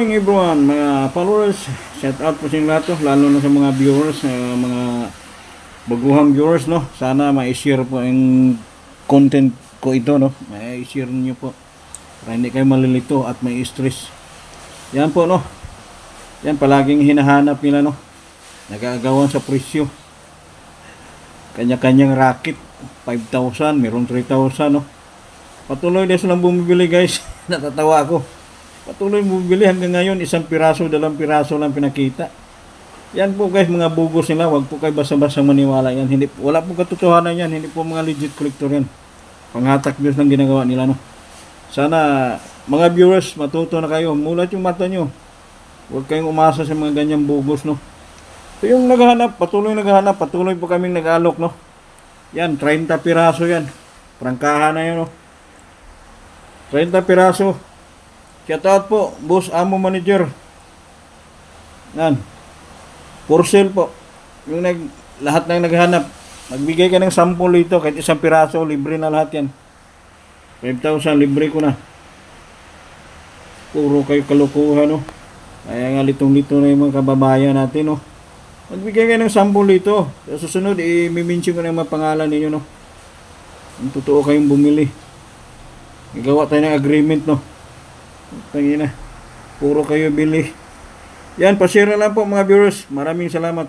morning everyone, mga followers. Shout out po sa inyo lahat, lalo na sa mga viewers, mga baguhang viewers, no. Sana ma-share po yung content ko ito, no. Ma-share niyo po para hindi kayo malilito at may stress. Yan po, no. Yan palaging hinahanap nila, no. Nag-aagawan sa presyo. Kanya-kanyang racket, 5,000, mayroong 3,000, no. Patuloy din silang bumibili, guys. Natatawa ako. Patuloy bumibili hanggang ngayon, isang piraso, dalawang piraso lang pinakita. Yan po guys, mga bugos nila. Huwag po kayo basta-basta maniwala yan. Hindi, wala po katotohanan yan. Hindi po mga legit collector yan. Panghatak views lang ginagawa nila, no. Sana mga viewers, matuto na kayo. Mulat yung mata nyo. Huwag kayong umasa sa mga ganyang bugos, no. Ito yung naghahanap, patuloy po kaming nag-alok, no. Yan, 30 piraso yan. Prangkahan na yun, no. 30 piraso. Shout out po, Boss Amo Manager. Yan. For sale po. Yung lahat ng naghanap. Magbigay ka ng sample dito, kahit isang piraso, libre na lahat yan. 5,000, libre ko na. Puro kayo kalukuhan, no. Kaya nga litong-lito na yung mga kababayan natin, no. Magbigay kayo ng sample dito. Sa susunod, i-mention ko na yung mga pangalan ninyo, no. Yung totoo kayong bumili. Igawa tayo ng agreement, no. Tangina. Puro kayo bili. Yan, pa-share na lang po mga viewers. Maraming salamat.